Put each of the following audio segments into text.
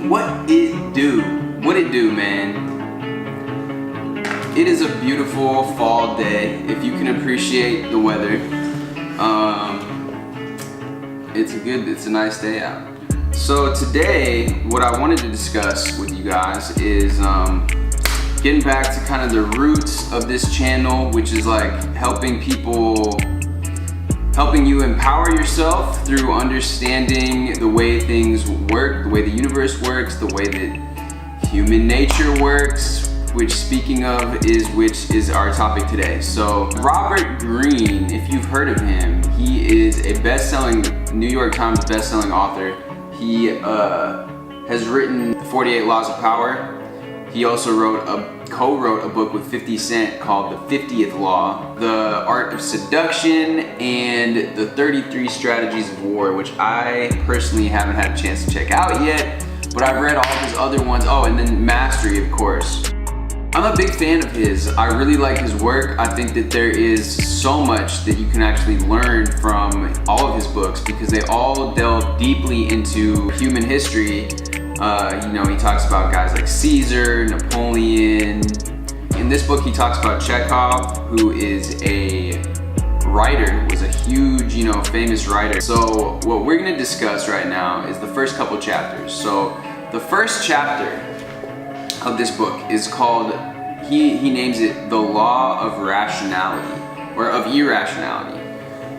What it do? What it do, man? It is a beautiful fall day, if you can appreciate the weather. It's a nice day out. So today, what I wanted to discuss with you guys is getting back to kind of the roots of this channel, which is like helping you empower yourself through understanding the way things work, the way the universe works, the way that human nature works, which is our topic today. So Robert Greene, if you've heard of him, he is a New York Times best-selling author. He has written 48 Laws of Power. He also co-wrote a book with 50 Cent called The 50th Law, The Art of Seduction, and The 33 Strategies of War, which I personally haven't had a chance to check out yet, but I've read all of his other ones. Oh, and then Mastery, of course. I'm a big fan of his. I really like his work. I think that there is so much that you can actually learn from all of his books because they all delve deeply into human history. He talks about guys like Caesar, Napoleon. In this book, he talks about Chekhov, who is a writer, was a huge, famous writer. So what we're gonna discuss right now is the first couple chapters. So the first chapter of this book is called, he names it The Law of Rationality, or of Irrationality.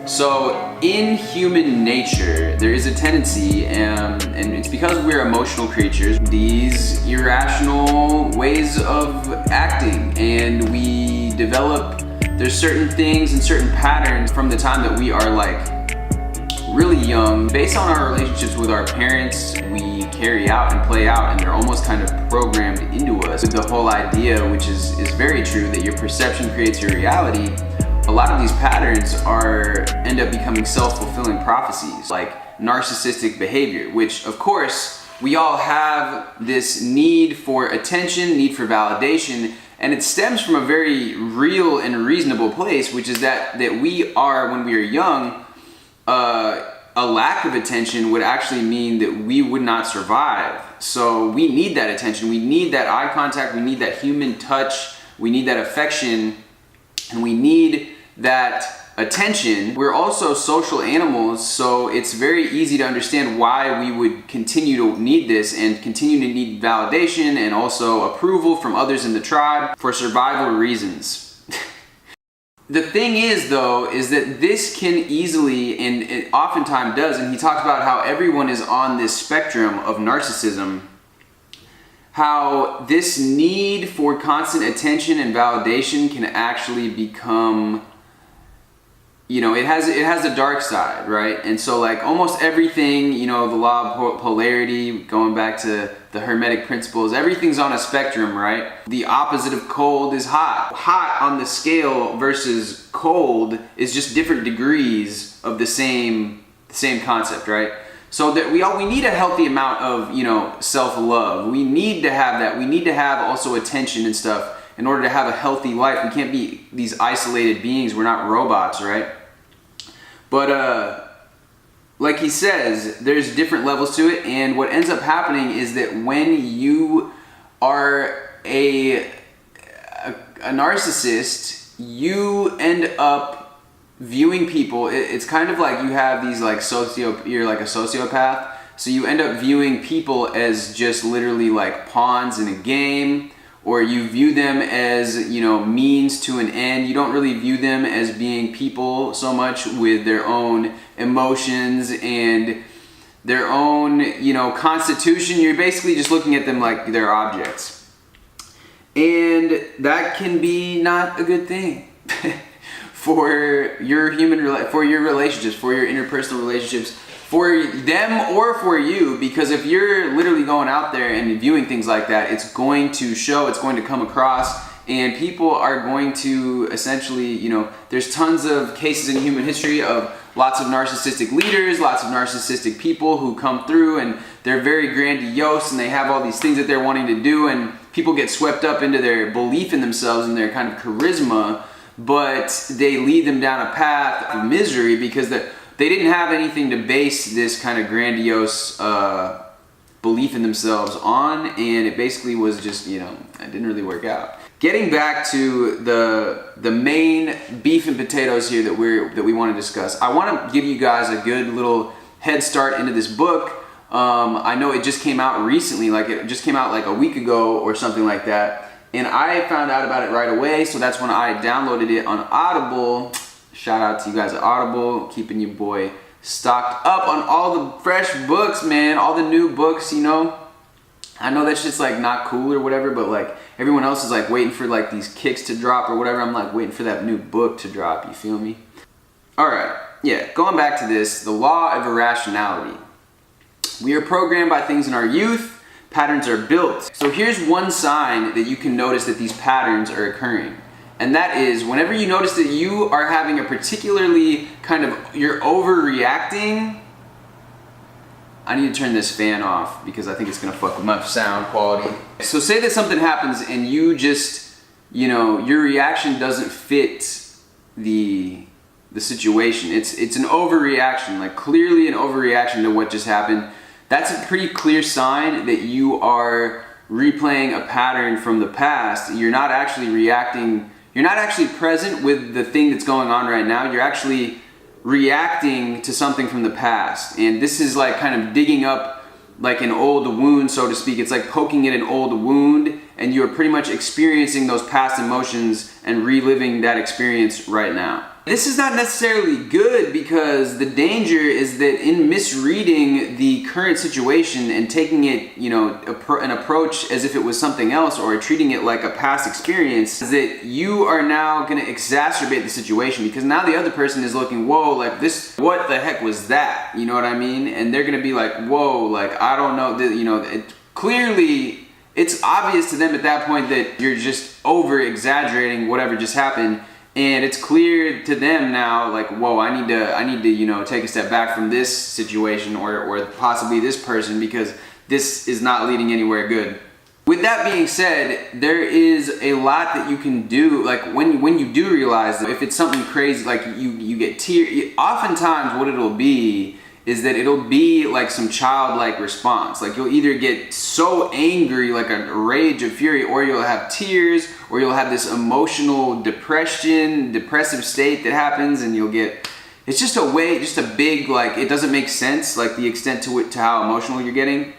So in human nature, there is a tendency, and it's because we're emotional creatures, these irrational ways of acting, and we develop, there's certain things and certain patterns from the time that we are like really young. Based on our relationships with our parents, we carry out and play out, and they're almost kind of programmed into us. The whole idea, which is very true, that your perception creates your reality. A lot of these patterns end up becoming self-fulfilling prophecies, like narcissistic behavior, which of course we all have this need for attention, need for validation, and it stems from a very real and reasonable place, which is that we are, when we are young, a lack of attention would actually mean that we would not survive. So we need that attention, we need that eye contact, we need that human touch, we need that affection, and we need that attention. We're also social animals, so it's very easy to understand why we would continue to need this and continue to need validation and also approval from others in the tribe for survival reasons. The thing is, though, is that this can easily, and it oftentimes does, and he talks about how everyone is on this spectrum of narcissism, how this need for constant attention and validation can actually become, it has a dark side, right? And so like almost everything, the law of polarity, going back to the Hermetic principles, everything's on a spectrum, right? The opposite of cold is hot. Hot on the scale versus cold is just different degrees of the same concept, right? So that we need a healthy amount of, self-love. We need to have that. We need to have also attention and stuff in order to have a healthy life. We can't be these isolated beings. We're not robots, right? But like he says, there's different levels to it, and what ends up happening is that when you are a narcissist, you end up viewing people. It's kind of like you have these like you're like a sociopath, so you end up viewing people as just literally like pawns in a game, or you view them as, means to an end. You don't really view them as being people so much with their own emotions and their own, constitution. You're basically just looking at them like they're objects. And that can be not a good thing for your relationships, for your interpersonal relationships, for them or for you, because if you're literally going out there and viewing things like that, it's going to show, it's going to come across, and people are going to essentially, there's tons of cases in human history of lots of narcissistic leaders, lots of narcissistic people who come through and they're very grandiose and they have all these things that they're wanting to do, and people get swept up into their belief in themselves and their kind of charisma, but they lead them down a path of misery because they didn't have anything to base this kind of grandiose belief in themselves on, and it basically was just, it didn't really work out. Getting back to the main beef and potatoes here that we want to discuss, I want to give you guys a good little head start into this book. I know it just came out recently, like it just came out like a week ago or something like that, and I found out about it right away, so that's when I downloaded it on Audible. Shout out to you guys at Audible, keeping your boy stocked up on all the fresh books, man, all the new books, I know that's just like not cool or whatever, but like everyone else is like waiting for like these kicks to drop or whatever. I'm like waiting for that new book to drop, you feel me? All right, yeah, going back to this, the law of irrationality. We are programmed by things in our youth, patterns are built. So here's one sign that you can notice that these patterns are occurring. And that is whenever you notice that you are having a particularly you're overreacting. I need to turn this fan off because I think it's gonna fuck with my sound quality. So say that something happens and you just, your reaction doesn't fit the situation. It's an overreaction, like clearly an overreaction to what just happened. That's a pretty clear sign that you are replaying a pattern from the past. You're not actually reacting. You're not actually present with the thing that's going on right now. You're actually reacting to something from the past. And this is like kind of digging up like an old wound, so to speak. It's like poking at an old wound, and you're pretty much experiencing those past emotions and reliving that experience right now. This is not necessarily good because the danger is that in misreading the current situation and taking it, an approach as if it was something else or treating it like a past experience, is that you are now going to exacerbate the situation because now the other person is looking, whoa, like this, what the heck was that? You know what I mean? And they're going to be like, whoa, like, I don't know, clearly it's obvious to them at that point that you're just over exaggerating whatever just happened. And it's clear to them now, like, whoa, I need to, take a step back from this situation or possibly this person because this is not leading anywhere good. With that being said, there is a lot that you can do. Like when you do realize that if it's something crazy, like you get tears. Oftentimes, what it'll be is that it'll be like some childlike response. Like you'll either get so angry, like a rage of fury, or you'll have tears, or you'll have this emotional depressive state that happens, and you'll get, it's just a big, like, it doesn't make sense, like the extent to how emotional you're getting.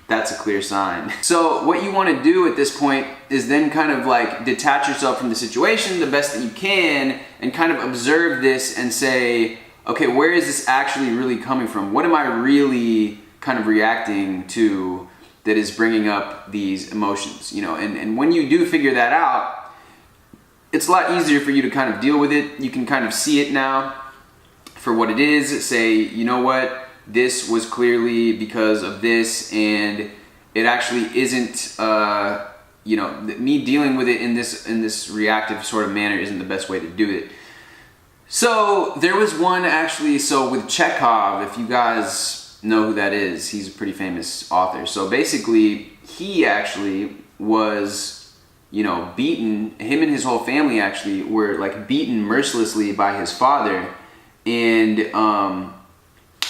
That's a clear sign. So what you want to do at this point is then kind of like detach yourself from the situation the best that you can and kind of observe this and say, okay, where is this actually really coming from? What am I really kind of reacting to that is bringing up these emotions? And when you do figure that out, it's a lot easier for you to kind of deal with it. You can kind of see it now for what it is. Say, you know what? This was clearly because of this, and it actually isn't, me dealing with it in this reactive sort of manner isn't the best way to do it. So there was one actually, with Chekhov, if you guys know who that is, he's a pretty famous author. So basically, he actually was, beaten, him and his whole family actually were like beaten mercilessly by his father. And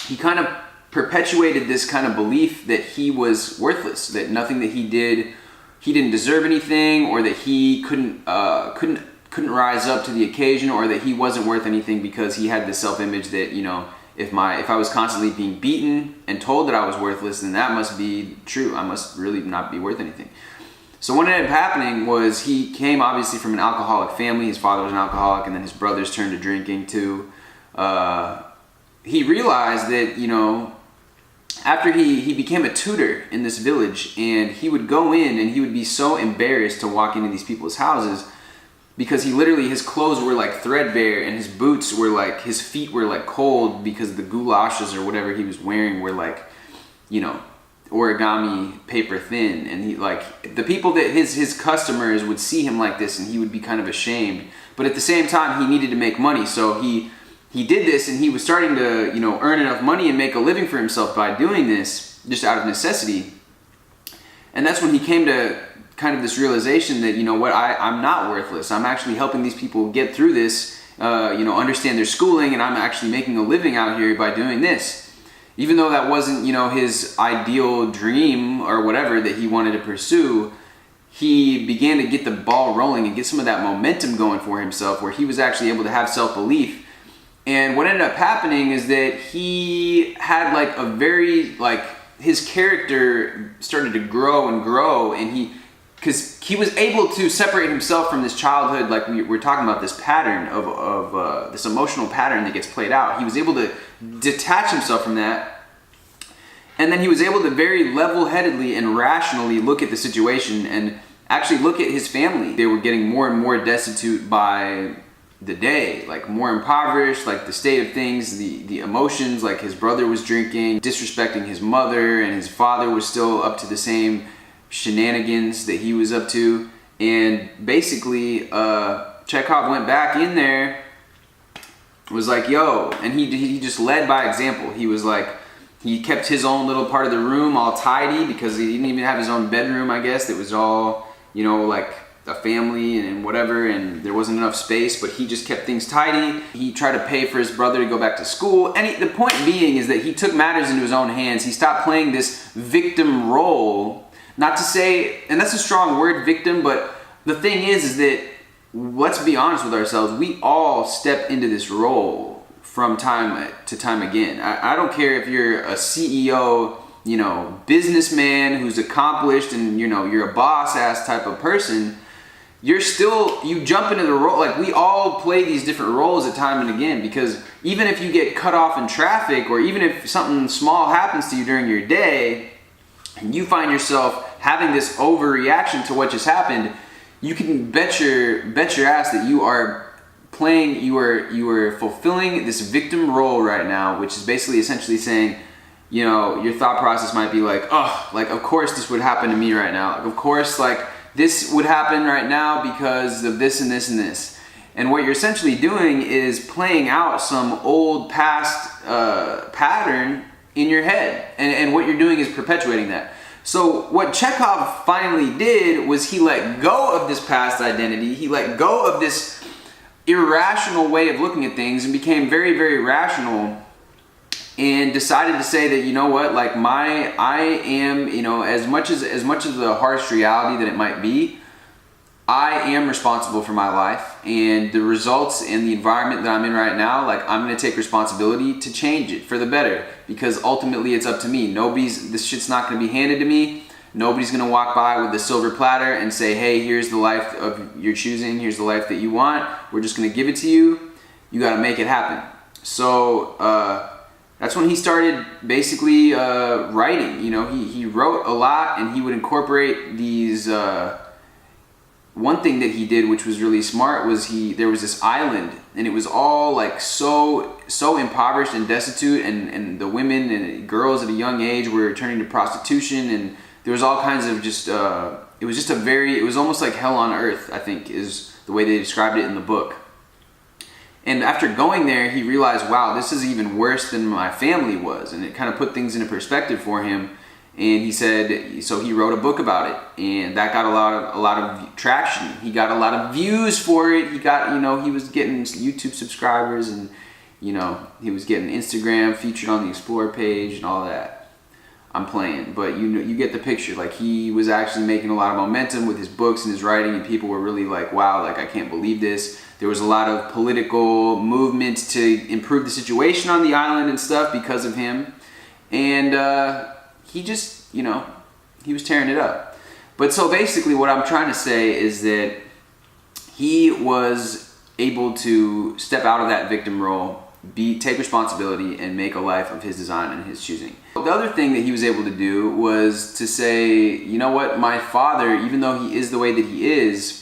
he kind of perpetuated this kind of belief that he was worthless, that nothing that he did, he didn't deserve anything, or that he couldn't rise up to the occasion, or that he wasn't worth anything because he had this self-image that, if I was constantly being beaten and told that I was worthless, then that must be true. I must really not be worth anything. So what ended up happening was he came obviously from an alcoholic family. His father was an alcoholic, and then his brothers turned to drinking too. He realized that, after he became a tutor in this village, and he would go in and he would be so embarrassed to walk into these people's houses because his clothes were like threadbare, and his boots were like, his feet were like cold because the goulashes or whatever he was wearing were like, origami paper thin. And he, like, the people that his customers would see him like this, and he would be kind of ashamed. But at the same time, he needed to make money, so he did this, and he was starting to, earn enough money and make a living for himself by doing this, just out of necessity. And that's when he came to kind of this realization that, I'm not worthless. I'm actually helping these people get through this, understand their schooling, and I'm actually making a living out here by doing this. even though that wasn't, his ideal dream or whatever that he wanted to pursue, he began to get the ball rolling and get some of that momentum going for himself, where he was actually able to have self-belief. And what ended up happening is that he had like a very, like, his character started to grow and grow, and because he was able to separate himself from this childhood, like we're talking about, this pattern of this emotional pattern that gets played out. He was able to detach himself from that, and then he was able to very level-headedly and rationally look at the situation and actually look at his family. They were getting more and more destitute by the day, like more impoverished, like the state of things, the emotions, like his brother was drinking, disrespecting his mother, and his father was still up to the same shenanigans that he was up to. And basically Chekhov went back in there, was like, yo, and he just led by example. He was like, he kept his own little part of the room all tidy, because he didn't even have his own bedroom, I guess. It was all, like a family and whatever, and there wasn't enough space, but he just kept things tidy. He tried to pay for his brother to go back to school, and the point being is that he took matters into his own hands. He stopped playing this victim role. Not to say, and that's a strong word, victim, but the thing is that, let's be honest with ourselves, we all step into this role from time to time again. I don't care if you're a CEO, businessman who's accomplished, and you're a boss ass type of person. You jump into the role. Like, we all play these different roles at time and again, because even if you get cut off in traffic, or even if something small happens to you during your day and you find yourself having this overreaction to what just happened, you can bet your ass that you are playing, you are fulfilling this victim role right now, which is basically essentially saying, your thought process might be like, oh, like, of course this would happen to me right now. Like, of course, like, this would happen right now because of this and this and this. And what you're essentially doing is playing out some old past pattern in your head. And what you're doing is perpetuating that. So what Chekhov finally did was he let go of this past identity. He let go of this irrational way of looking at things and became very, very rational, and decided to say that, like, I am, as much as the harsh reality that it might be, I am responsible for my life, and the results and the environment that I'm in right now, like, I'm going to take responsibility to change it for the better, because ultimately it's up to me. This shit's not going to be handed to me. Nobody's going to walk by with a silver platter and say, hey, here's the life of your choosing, here's the life that you want, we're just going to give it to you. You got to make it happen. So that's when he started basically writing. He wrote a lot, and he would incorporate these. One thing that he did, which was really smart, was there was this island, and it was all like so impoverished and destitute, and the women and girls at a young age were turning to prostitution, and there was all kinds of just. It was almost like hell on earth, I think, is the way they described it in the book. And after going there, he realized, wow, this is even worse than my family was. And it kind of put things into perspective for him. And he said, so he wrote a book about it. And that got a lot of traction. He got a lot of views for it. He got, he was getting YouTube subscribers, and, he was getting Instagram featured on the Explore page and all that. I'm playing, but you get the picture. Like, he was actually making a lot of momentum with his books and his writing, and people were really like, wow, like, I can't believe this. There was a lot of political movement to improve the situation on the island and stuff because of him. And he just, he was tearing it up. But so basically what I'm trying to say is that he was able to step out of that victim role, take responsibility, and make a life of his design and his choosing. The other thing that he was able to do was to say, you know what, my father, even though he is the way that he is,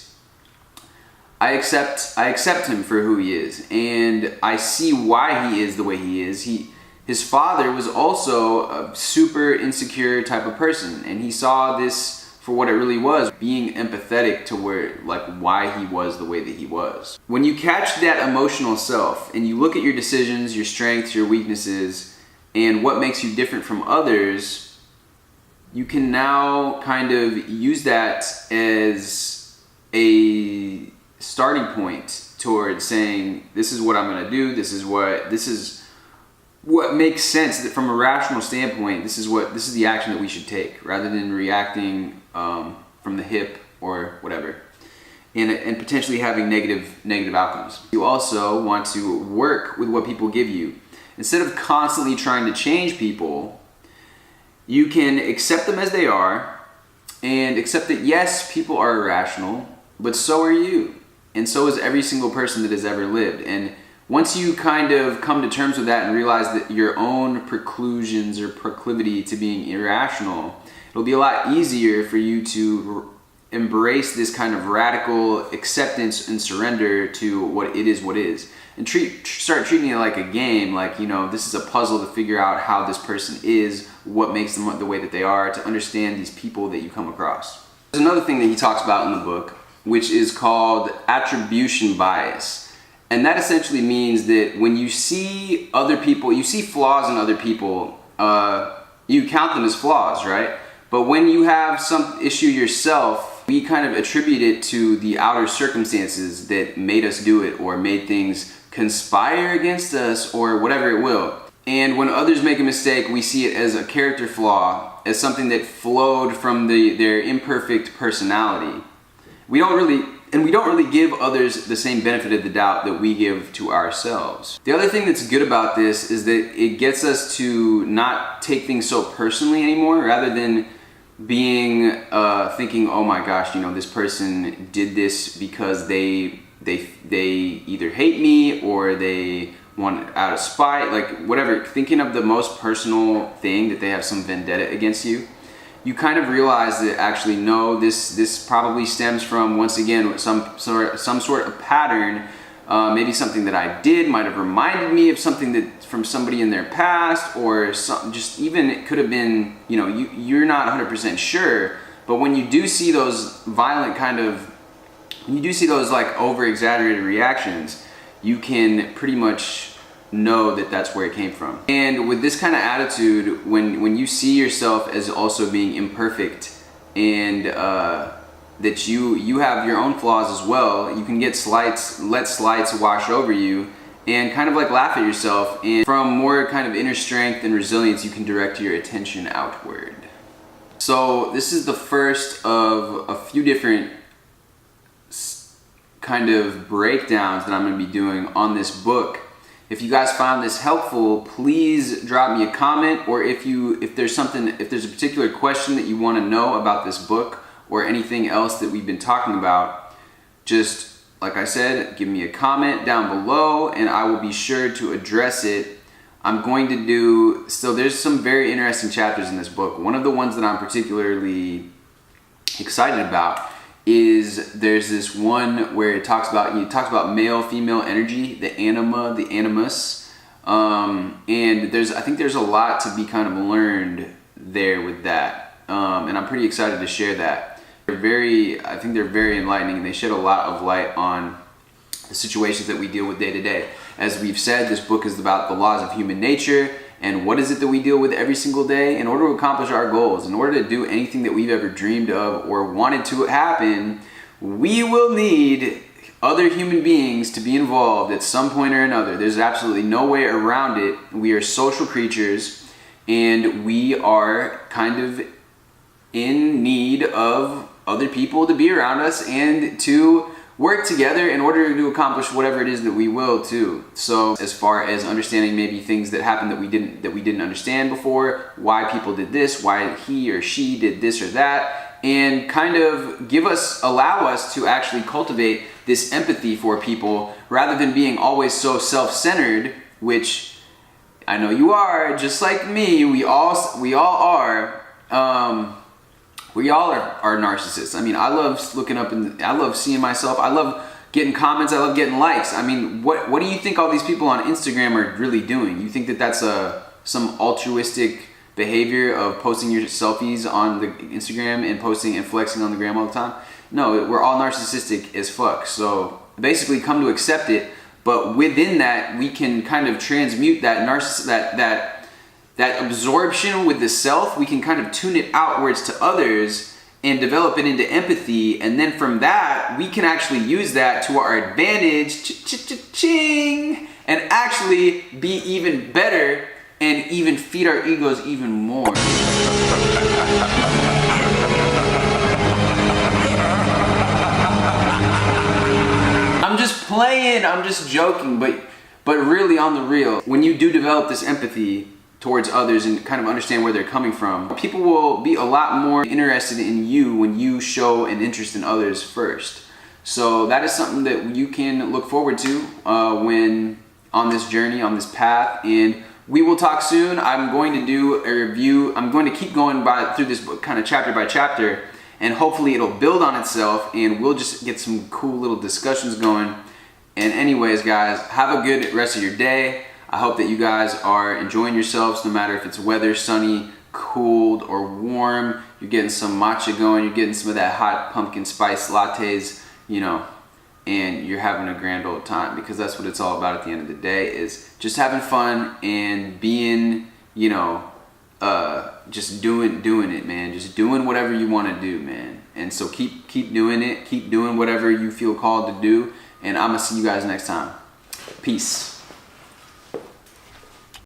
I accept him for who he is, and I see why he is the way he is. His father was also a super insecure type of person, and he saw this for what it really was, being empathetic to why he was the way that he was. When you catch that emotional self and you look at your decisions, your strengths, your weaknesses, and what makes you different from others, you can now kind of use that as a starting point towards saying, this is what I'm going to do, this is what makes sense, that from a rational standpoint, this is the action that we should take, rather than reacting from the hip or whatever, and potentially having negative outcomes. You also want to work with what people give you. Instead of constantly trying to change people, you can accept them as they are, and accept that yes, people are irrational, but so are you, and so is every single person that has ever lived. And once you kind of come to terms with that and realize that your own preclusions or proclivity to being irrational, it'll be a lot easier for you to embrace this kind of radical acceptance and surrender to what is, and start treating it like a game, like, you know, this is a puzzle to figure out how this person is, what makes them the way that they are, to understand these people that you come across. There's another thing that he talks about in the book, which is called attribution bias. And that essentially means that when you see other people, you see flaws in other people, you count them as flaws, right? But when you have some issue yourself, we kind of attribute it to the outer circumstances that made us do it, or made things conspire against us, or whatever it will. And when others make a mistake, we see it as a character flaw, as something that flowed from their imperfect personality. We don't really give others the same benefit of the doubt that we give to ourselves. The other thing that's good about this is that it gets us to not take things so personally anymore, rather than being thinking, oh my gosh, you know, this person did this because they either hate me or they want out of spite, like whatever, thinking of the most personal thing, that they have some vendetta against you. You kind of realize that actually, no, this probably stems from, once again, some sort of pattern. Maybe something that I did might have reminded me of something that from somebody in their past, or just even it could have been, you know, you're not 100% sure. But when you do see those violent when you do see those like over exaggerated reactions, you can pretty much know that that's where it came from. And with this kind of attitude, when you see yourself as also being imperfect, and that you have your own flaws as well, you can let slights wash over you, and kind of like laugh at yourself, and from more kind of inner strength and resilience, you can direct your attention outward. So this is the first of a few different kind of breakdowns that I'm going to be doing on this book. If you guys found this helpful, please drop me a comment, or if there's a particular question that you want to know about this book, or anything else that we've been talking about, just like I said, give me a comment down below and I will be sure to address it. There's some very interesting chapters in this book. One of the ones that I'm particularly excited about is there's this one where it talks about male-female energy, the anima, the animus, and I think there's a lot to be kind of learned there with that, and I'm pretty excited to share that. I think they're very enlightening, and they shed a lot of light on the situations that we deal with day to day. As we've said, this book is about the laws of human nature, and what is it that we deal with every single day in order to accomplish our goals. In order to do anything that we've ever dreamed of or wanted to happen, we will need other human beings to be involved at some point or another. There's absolutely no way around it. We are social creatures, and we are kind of in need of other people to be around us and to work together in order to accomplish whatever it is that we will too. So as far as understanding maybe things that happened that we didn't understand before, why people did this, why he or she did this or that, and kind of allow us to actually cultivate this empathy for people, rather than being always so self-centered, which I know you are, just like me. We all are. We all are narcissists. I mean, I love looking up and I love seeing myself. I love getting comments. I love getting likes. I mean, what do you think all these people on Instagram are really doing? You think that that's some altruistic behavior of posting your selfies on the Instagram and posting and flexing on the gram all the time? No, we're all narcissistic as fuck. So basically come to accept it. But within that, we can kind of transmute that that absorption with the self. We can kind of tune it outwards to others and develop it into empathy. And then from that, we can actually use that to our advantage, ching, and actually be even better and even feed our egos even more. I'm just playing, I'm just joking, but really on the real, when you do develop this empathy towards others and kind of understand where they're coming from, people will be a lot more interested in you when you show an interest in others first. So that is something that you can look forward to when on this journey, on this path, and we will talk soon. I'm going to do a review. I'm going to keep going through this book kind of chapter by chapter, and hopefully it'll build on itself and we'll just get some cool little discussions going. And anyways, guys, have a good rest of your day. I hope that you guys are enjoying yourselves, no matter if it's weather, sunny, cold, or warm. You're getting some matcha going, you're getting some of that hot pumpkin spice lattes, you know, and you're having a grand old time, because that's what it's all about at the end of the day, is just having fun and being, you know, just doing it, man. Just doing whatever you want to do, man. And so keep doing it. Keep doing whatever you feel called to do. And I'm going to see you guys next time. Peace.